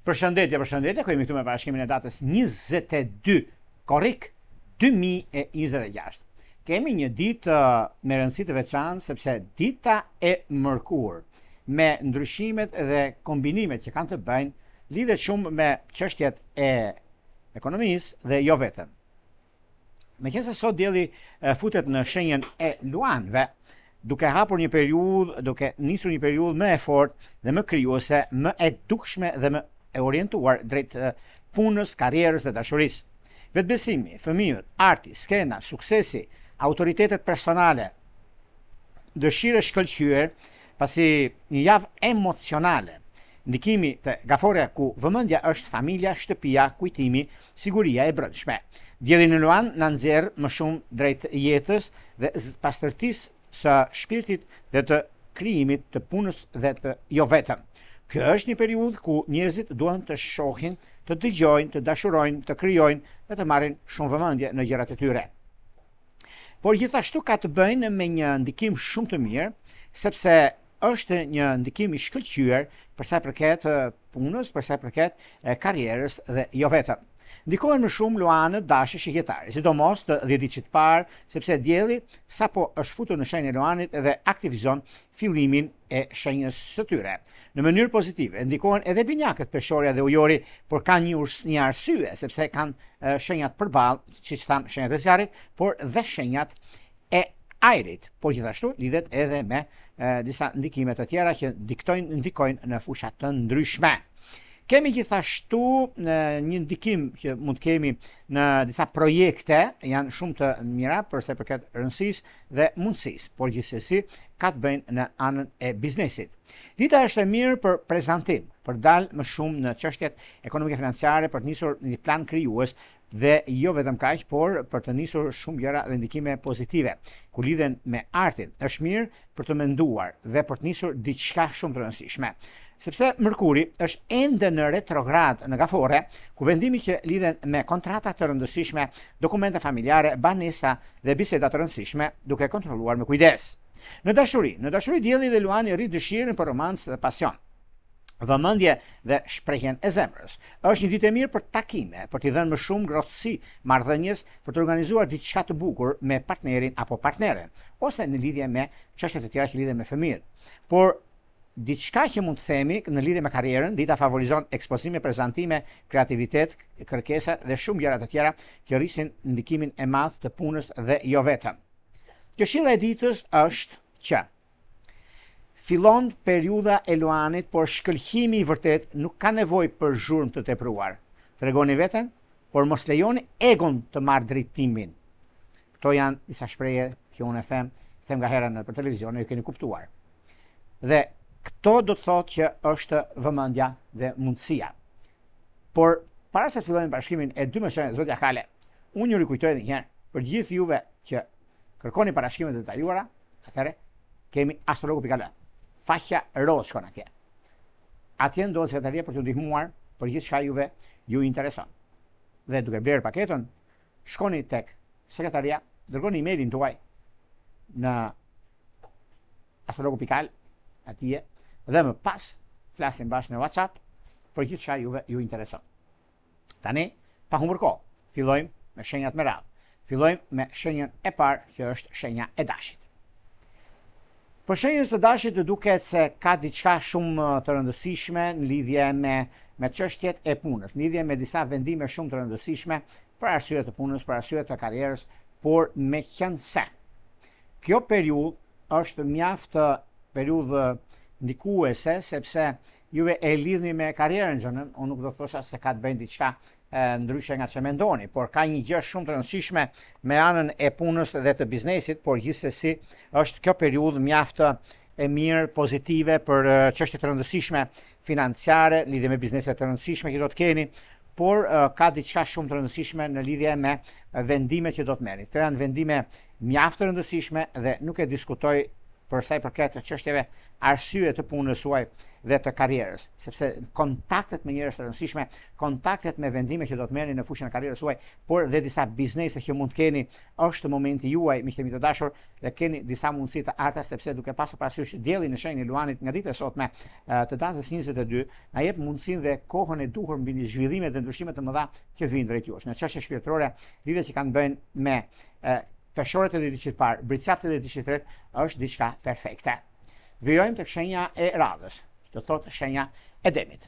Përshëndetje, ku jemi këtu me parashkimin e datës 22 korrik 2026. Kemi një ditë me rëndësi të veçantë sepse dita e mërkurë me ndryshimet dhe kombinimet që kanë të bëjnë lidhet shumë me çështjet e ekonomisë dhe jo vetëm. Meqense sot dielli futet në shenjën e luanëve, duke hapur një periudhë, duke nisur një periudhë më e fortë dhe më krijuese, më e dukshme dhe më e orientuar drejt punës, karrierës dhe dashurisë. Vetbesimi, fëmijët, arti, skena, suksesi, autoritetet personale, dëshirë shkëlqyer, pasi një javë emocionale, ndikimi të gafore ku vëmendja është familja, shtëpia, kujtimi, siguria e brendshme. Dielli në luan na nxjerr më shumë drejt jetës dhe pastërtisë së shpirtit dhe të krijimit të punës dhe të jo vetëm. Kjo është një periudhë ku njerëzit duan të shohin, të dëgjojnë, të dashurojnë, të krijojnë dhe të marrin shumë vëmendje në gjërat e tyre. Por gjithashtu ka të bëjnë me një ndikim shumë të mirë, sepse është një ndikim i shkëlqyer për sa i përket punës, për sa i përket karrierës dhe jo vetëm. Ndikohen më shumë luanët dashë shigjetare, sidomos të 10 ditëve të parë, sepse dielli sapo është futur në shenjën e luanit dhe aktivizon fillimin e shenjës së tyre. Në mënyrë pozitive, ndikohen edhe binjakët peshorja dhe ujori, por kanë një arsye, sepse kanë shenjat përballë, siç tham, shenjat e zjarrit, por dhe shenjat e ajrit, por gjithashtu lidhet edhe me disa ndikime të tjera që ndikojnë në fusha të ndryshme. Kemi gjithashtu një ndikim që mund të kemi në disa projekte, janë shumë të mira për sa i përket rëndësisë dhe mundësisë, por gjithsesi ka të bëjnë në anën e biznesit. Dita është e mirë për prezantim, për dalë më shumë në çështjet ekonomike financiare, për të nisur një plan krijues dhe jo vetëm kaq, por për të nisur shumë gjëra dhe ndikime pozitive, ku lidhen me artin. Është mirë për të menduar dhe për të nisur diçka shumë të rëndësishme. Sepse Mërkuri është ende në retrograd në gafore, ku vendimi që lidhen me kontrata të rëndësishme, dokumente familjare, banesa dhe biseda të rëndësishme, duke kontrolluar me kujdes. Në dashuri dielli dhe luani rrit dëshirën për romancë dhe pasion, vëmendje dhe shprehjen e zemrës. Është një ditë e mirë për takime, për t'i dhënë më shumë ngrohtësi marrëdhënies, për të organizuar diçka të bukur me partnerin apo partneren, ose në lidhje me çështjet e tjera që lidhen me fëmijët. Por diçka që mund të themi në lidhje me karrierën, dita favorizon ekspozime, prezantime, kreativitet, kërkesa dhe shumë gjëra të tjera që rrisin ndikimin e madh të punës dhe jo vetëm. Këshilla e ditës është që fillon periudha e luanit, por shkëlqimi i vërtet nuk ka nevojë për zhurmë të tepruar. Tregoni veten, por mos lejoni egon të marrë drejtimin. Këto janë disa shprehje që unë them nga hera në për televizion, ju keni kuptuar. Dhe këto do të thotë që është vëmendja dhe mundësia. Por para se të fillojmë parashkimin e 2 mëshëve zotja Kale, unë ju rikujtoj edhe një herë për gjithë juve që kërkoni parashkime të detajuara, atëherë kemi astrologu.al. Faqja roz shkon atje. Atje ndodhet sekretaria për t'ju ndihmuar për gjithçka juve ju intereson. Dhe duke blerë paketën, shkoni tek sekretaria, dërgoni emailin tuaj në astrologu.al atje dhe më pas flasim bashkë në WhatsApp për gjithçka juve ju intereson. Tani, pa humbur kohë, fillojmë me shenjat me radhë. Fillojmë me shenjën e parë, që është shenja e dashit. Për shenjën e dashit të duket se ka diçka shumë të rëndësishme në lidhje me çështjet e punës, në lidhje me disa vendime shumë të rëndësishme për arsye të punës, për arsye të karrierës, por meqense kjo periudhë është mjaft periudhë ndikuese, sepse juve e lidhni me karrierën xhonën, unë nuk do të thosha se ka të bëjë diçka ndryshe nga që mendoni, por ka një gjë shumë të rëndësishme me anën e punës dhe të biznesit, por gjithsesi është kjo periudhë mjaft e mirë, pozitive për çështje të rëndësishme financiare, lidhje me biznese të rëndësishme që do të keni, por ka diçka shumë të rëndësishme në lidhje me vendimet që do të merrni. Këto janë vendime mjaft të rëndësishme dhe nuk e diskutoj për sa i përket çështjeve arsye të punës suaj dhe të karrierës, sepse kontaktet me njerëz të rëndësishme, kontaktet me vendime që do të merrni në fushën e karrierës suaj, por dhe disa biznese që mund të keni, është momenti juaj, miq të dashur, dhe keni disa mundësi të arta, sepse duke pasur parasysh dielli në shenjën e Luanit nga dita e sotme të datës 22, na jep mundësinë dhe kohën e duhur mbi zhvillimet dhe ndryshimet të mëdha që vijnë drejt jush. Në çështje shpirtërore, lidhjet që kanë bëjnë me peshorët e ditës së parë, bricapët e ditës së tretë, është diçka perfekte. Vijojmë tek shenja e radhës, do thotë shenja e demit.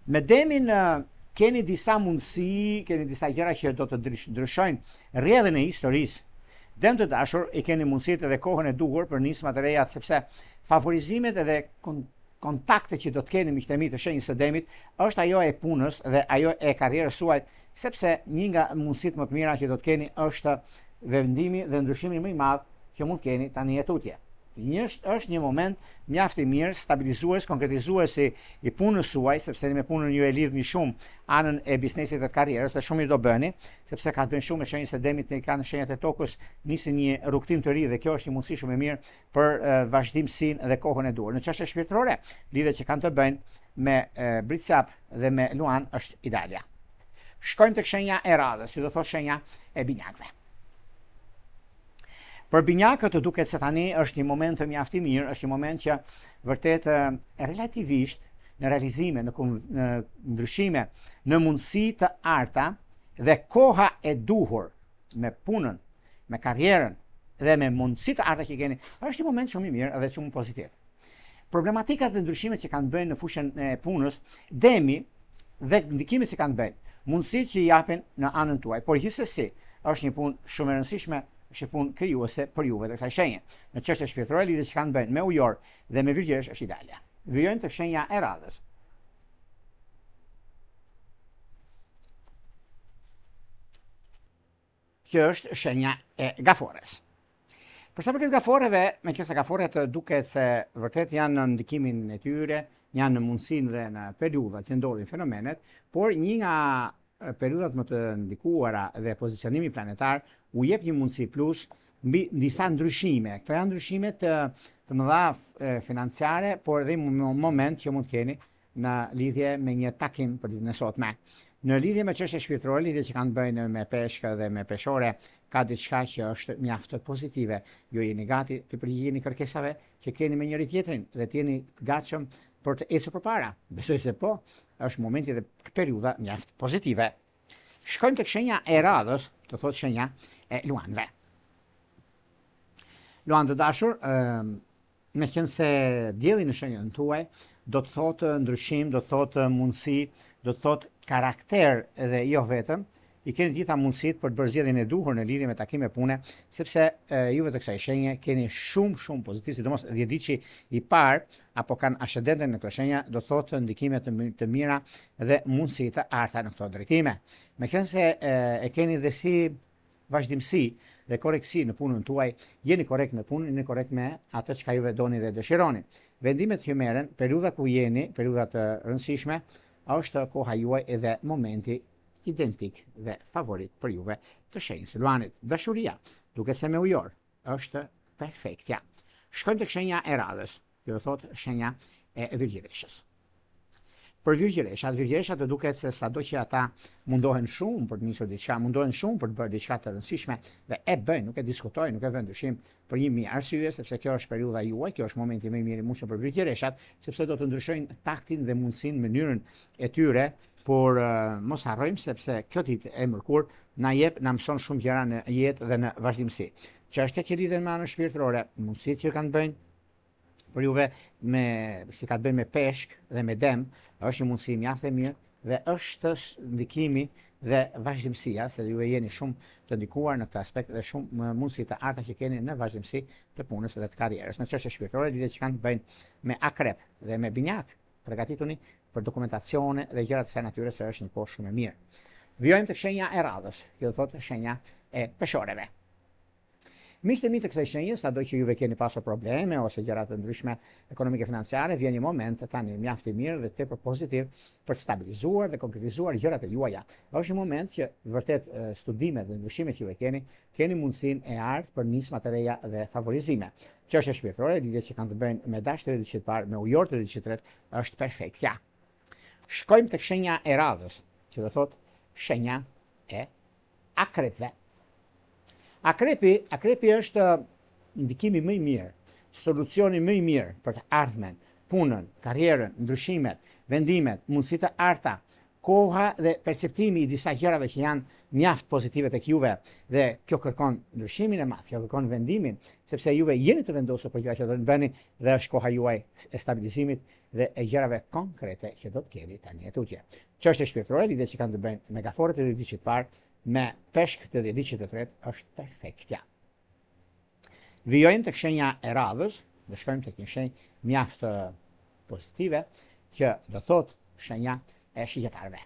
Me demin keni disa mundësi, keni disa gjëra që do të ndryshojnë rrjedhën e historisë. Dem të dashur, i keni mundësitë dhe kohën e duhur për nisma të reja, sepse favorizimet edhe kontaktet që do të keni miqtë e mi të shenjës së demit është ajo e punës dhe ajo e karrierës suaj, sepse një nga mundësitë më të mira që do të keni është vendimi dhe ndryshimi më i madh që mund keni tani jetutje. Është një moment mjaft i mirë, stabilizues, konkretizues i punës suaj, sepse me punën ju e lidhni shumë anën e biznesit dhe të karrierës, dhe shumë mirë do bëni, sepse ka të bëjë shumë me shenjën e demit, kanë shenjat e tokës, nisin një rrugtim të ri dhe kjo është një mundësi shumë e mirë për vazhdimsinë dhe kohën e duhur. Në çështje shpirtërore, lidhjet që kanë të bëjnë me bricap dhe me luan është idealja. Shkojmë tek shenja e radhës, si do thotë shenja e binjakëve. Për binjakët duket se tani është një moment të mjaft i mirë, është një moment që vërtet relativisht në realizime, në ndryshime, në mundësi të arta dhe koha e duhur me punën, me karrierën dhe me mundësi të arta që keni, është një moment shumë i mirë dhe shumë pozitiv. Problematikat dhe ndryshimet që kanë bëjnë në fushën e punës, demi dhe ndikimet që kanë bëjnë, mundësit që i japin në anën tuaj, por gjithsesi është një punë shumë e rëndësishme, është punë krijuese për juve të kësaj shenje. Në çështje shpirtërore, lidhjet që kanë bëjnë me ujor dhe me virgjëresh është ideale. Vijojmë tek shenja e radhës. Kjo është shenja e gafores. Për sa përket gaforeve, meqense gaforet duket se vërtet janë në ndikimin e tyre, janë në mundësinë dhe në periudhat që ndodhin fenomenet, por një nga periudhat më të ndikuara dhe pozicionimi planetar u jep një mundësi plus mbi disa ndryshime. Këto janë ndryshime të mëdha financiare, por edhe në moment që mund të keni në lidhje me një takim për ditën e sotme. Në lidhje me çështje shpirtërore, lidhje që kanë bëjnë me peshkë dhe me peshore, ka diçka që është mjaft pozitive. Ju jeni gati të përgjigjeni kërkesave që keni me njëri tjetrin dhe të jeni gatshëm për të ecur përpara. Besoj se po, është momenti dhe periudha mjaft pozitive. Shkojmë tek shenja e radhës, të thotë shenja e luanëve. Luanë të dashur, meqense dielli në shenjën tuaj do të thotë ndryshim, do të thotë mundësi, do të thotë karakter dhe jo vetëm, i keni gjitha mundësit për të bërë zgjedhjen e duhur në lidhje me takime pune, sepse juve të kësaj shenje keni shumë pozitiv, sidomos dhjetëdiçi i parë apo kanë ascendenten në këtë shenja, do thotë ndikime të mira dhe mundësi të arta në këto drejtime. Meqense e keni dhe si vazhdimsi dhe korrektësi në punën tuaj, jeni korrekt në punë, jeni korrekt me atë çka juve doni dhe dëshironi. Vendimet që merren, periudha ku jeni, periudha të rëndësishme, është koha juaj edhe momenti identik dhe favorit për juve të shenjës së luanit. Dashuria, duke se me ujor, është perfektja. Shkojmë tek shenja e radhës, që do thotë shenja e virgjëreshës. Për virgjëreshat të duket se sado që ata mundohen shumë për të nisur diçka, mundohen shumë për të bërë diçka të rëndësishme dhe e bëjnë, nuk e diskutojnë, nuk e vënë dyshim për një mijë arsye, sepse kjo është periudha juaj, kjo është momenti më i mirë i mundshëm për virgjëreshat, sepse do të ndryshojnë taktin dhe mundësinë, mënyrën e tyre, por mos harrojmë sepse kjo ditë e mërkur na mëson shumë gjëra në jetë dhe në vazhdimsi. Çështjet që lidhen me anën shpirtërore, mundësitë që kanë bëjnë për juve si ka të bëjë me peshk dhe me dem, është një mundësi mjaft e mirë dhe është ndikimi dhe vazhdimësia, se juve jeni shumë të ndikuar në këtë aspekt dhe shumë mundësi të arta që keni në vazhdimësi të punës dhe të karrierës. Në çështje shpirtërore, lidhjet që kanë të bëjnë me akrep dhe me binjak, përgatituni për dokumentacione dhe gjëra të kësaj natyre, se është një kohë shumë e mirë. Vijojmë tek shenja e radhës, që do thotë shenja e peshoreve. Miqtë e mi të kësaj shenje, sado që juve keni pasur probleme ose gjëra të ndryshme ekonomike financiare, vjen një moment tani mjaft i mirë dhe tepër pozitiv për të stabilizuar dhe konkretizuar gjërat e juaja. Është një moment që vërtet studimet dhe ndryshimet që juve keni mundësinë e artë për nisma të reja dhe favorizime. Çështja shpirtërore, lidhjet që kanë të bëjnë me dashtë të diçit parë, me ujorët të diçit tret, është perfektja. Shkojmë tek shenja e radhës, që do thotë shenja e akrepëve. Akrepi është ndikimi më i mirë, solucioni më i mirë për të ardhmen, punën, karrierën, ndryshimet, vendimet, mundësitë të arta, koha dhe perceptimi i disa gjërave që janë mjaft pozitive tek juve dhe kjo kërkon ndryshimin e madh, kjo kërkon vendimin, sepse juve jeni të vendosur për gjëra që do të bëni dhe është koha juaj e stabilizimit dhe e gjërave konkrete që do të keni tani tutje. Çështje shpirtërore, lidhje që kanë të bëjnë me gaforët e diçit parë, me peshk të diçit të tretë është perfektja. Vijojmë tek shenja e radhës, dhe shkojmë tek një shenjë mjaft pozitive, që do thotë shenja e shigjetarëve.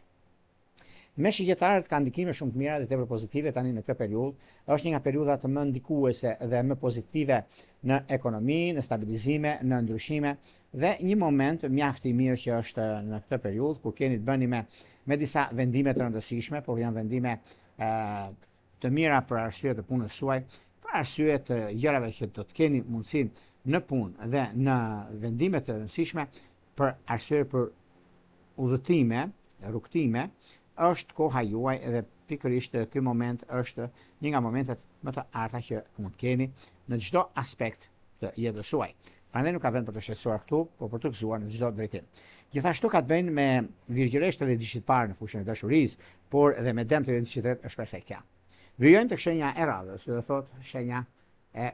Me shigjetarët kanë ndikime shumë të mira dhe tepër pozitive tani në këtë periudhë. Është një nga periudhat më ndikuese dhe më pozitive në ekonomi, në stabilizime, në ndryshime dhe një moment mjaft i mirë që është në këtë periudhë kur keni të bëni me disa vendime të rëndësishme, por janë vendime të mira për arsye të punës suaj, për arsye të gjërave që do të keni mundësinë në punë dhe në vendime të rëndësishme, për arsye për udhëtime, rrugtime, është koha juaj dhe pikërisht ky moment është një nga momentet më të arta që mund të keni në çdo aspekt të jetës suaj. Prandaj nuk ka vend për të shqetësuar këtu, por për të gëzuar në çdo drejtim. Gjithashtu ka të bëjnë me virgjëresht edhe diçit parë në fushën e dashurisë, por edhe me dëmt edhe diçit tret është perfektja. Vijojmë tek shenja e radhës, do thotë shenja e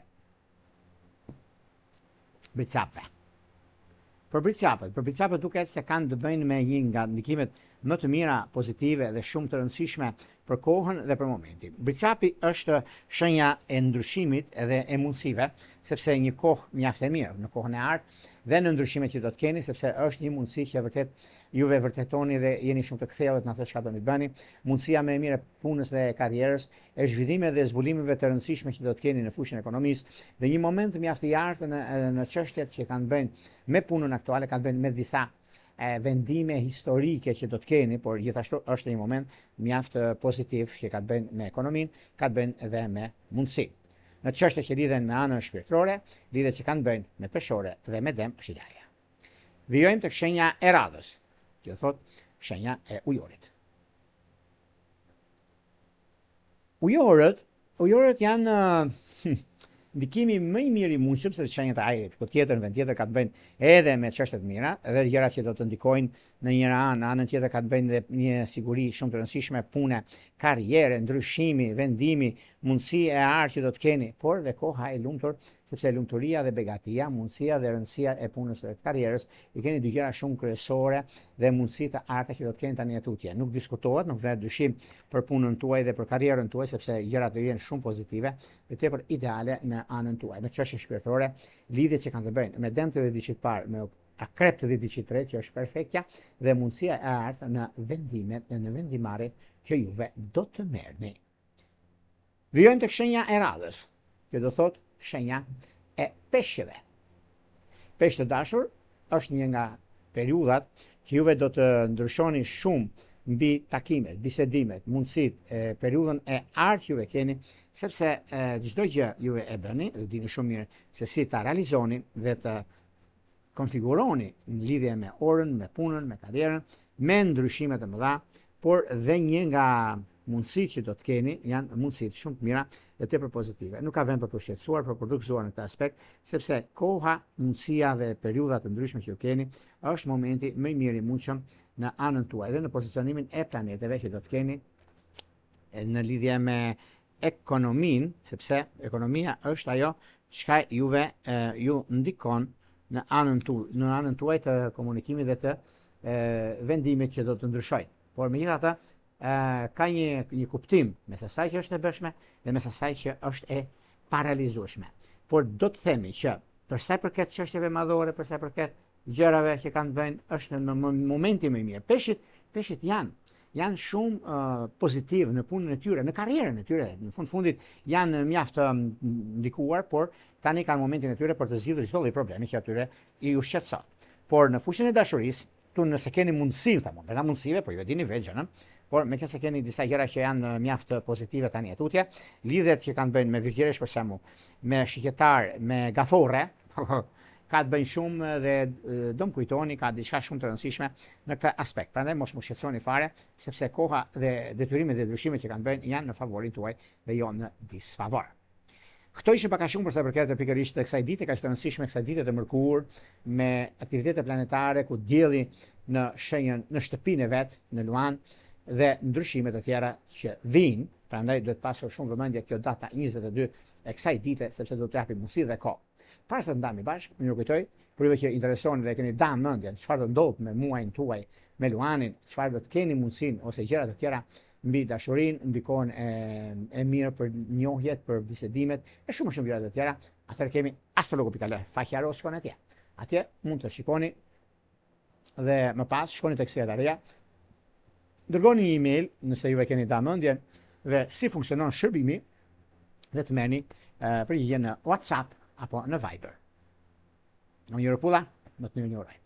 bricapëve. Për bricapët duket se kanë të bëjnë me një nga ndikimet më të mira, pozitive dhe shumë të rëndësishme për kohën dhe për momentin. Bricapi është shenja e ndryshimit edhe e mundësive, sepse një kohë mjaft e mirë në kohën e ardhshme dhe në ndryshimet që do të keni, sepse është një mundësi që vërtet juve vërtetoni dhe jeni shumë të kthjellët në atë çka do të bëni. Mundësia më e mirë e punës dhe karrierës, e zhvillimeve dhe zbulimeve të rëndësishme që do të keni në fushën e ekonomisë dhe një moment mjaft i artë në çështjet që kanë bëjnë me punën aktuale, kanë bëjnë me disa vendime historike që do të keni, por gjithashtu është një moment mjaft pozitiv që ka të bëjnë me ekonominë, ka të bëjnë edhe me mundësi. Në çështje që lidhen me anën shpirtërore, lidhet që kanë të bëjnë me peshore dhe me dëm është ideja. Vijojmë tek shenja e radhës, që thotë shenja e ujorit. Ujorët janë ndikimi më i mirë i mundshëm se shenjat e ajrit. Po tjetër në vend tjetër ka të bëjnë edhe me çështje të mira, edhe gjëra që do të ndikojnë në një anën tjetër ka të bëjnë dhe një siguri shumë të rëndësishme, pune, karriere, ndryshimi, vendimi, mundësi e artë që do të keni, por dhe koha e lumtur, sepse lumturia dhe begatia, mundësia dhe rëndësia e punës dhe të karrierës, i keni dy gjëra shumë kryesore dhe mundësi të arta që do të keni tani tutje. Nuk diskutohet, nuk vret dyshim për punën tuaj dhe për karrierën tuaj, sepse gjërat do jenë shumë pozitive dhe tepër ideale në anën tuaj. Në çështje shpirtërore, lidhjet që kanë të bëjnë me dëmtë dhe diçit parë, me akrep të diçit tretë, që është perfektja dhe mundësia e artë në vendimet dhe në vendimarrjet që juve do të merrni. Vijojmë tek shenja e radhës, që do thotë shenja e peshqeve. Peshq të dashur është një nga periudhat që juve do të ndryshoni shumë mbi takimet, bisedimet, mundësitë, periudhën e artë juve keni, sepse çdo gjë juve e bëni, dhe dini shumë mirë se si ta realizoni dhe të konfiguroni në lidhje me orën, me punën, me karrierën, me ndryshimet e mëdha, por dhe një nga mundësitë që do të keni janë mundësitë shumë të mira dhe tepër pozitive. Nuk ka vend për të shqetësuar, për të gëzuar në këtë aspekt, sepse koha, mundësia dhe periudha të ndryshme që ju keni është momenti më i miri i mundshëm në anën tuaj dhe në pozicionimin e planeteve që do të keni në lidhje me ekonominë, sepse ekonomia është ajo çka juve ju ndikon në anën tuaj të komunikimit dhe të vendimit që do të ndryshojnë. Por megjithatë, ka një kuptim mes asaj që është e bëshme dhe mes asaj që është e parealizueshme. Por do të themi që për sa i përket çështjeve madhore, për sa i përket gjërave që kanë të bëjnë, është në momenti më i mirë. Peshqit janë janë shumë pozitiv në punën e tyre, në karrierën e tyre. Në fundit janë mjaft ndikuar, por tani kanë momentin e tyre për të zgjidhur çdo lloj problemi që atyre i u shqetëson. Por në fushën e dashurisë, nëse keni mundësi, thamë, për mundësive, po ju e dini vetë por me se keni disa gjëra që janë mjaft pozitive tani etutje, lidhet që kanë bëjnë me virgjëresh për shembull, me shqytetar, me gaforre, ka të bëjnë shumë dhe do më kujtoni, ka diçka shumë të rëndësishme në këtë aspekt. Prandaj mos më shqetësoni fare, sepse koha dhe detyrimet dhe ndryshimet që kanë bëjnë janë në favorin tuaj dhe jo në disfavor. Këto ishin pak a shumë për sa përket pikërisht të kësaj dite, kaq të rëndësishme, kësaj dite të mërkur, me aktivitete planetare ku dielli në shenjën në shtëpinë e vet, në Luan, dhe ndryshimet e tjera që vijnë. Prandaj duhet pasur shumë vëmendje kjo data 22 e kësaj dite, sepse do të japi mundësi dhe kohë. Para se të ndami bashkë, më kujtoj, për juve që interesoni dhe keni damë mendjen, çfarë do ndodh me muajin tuaj, me Luanin, çfarë do të keni mundësinë ose gjëra të tjera mbi dashurinë, mbi kohën e mirë për njohjet, për bisedimet, e shumë gjëra të tjera, atëherë kemi astrologo.al, faqja roskon atje. Atje mund të shikoni dhe më pas shkoni tek sekretaria, dërgoni një email nëse juve keni damë mendjen dhe si funksionon shërbimi dhe të merrni përgjigje në WhatsApp apo në Viber. Unë Europula, më të mirë një uroj.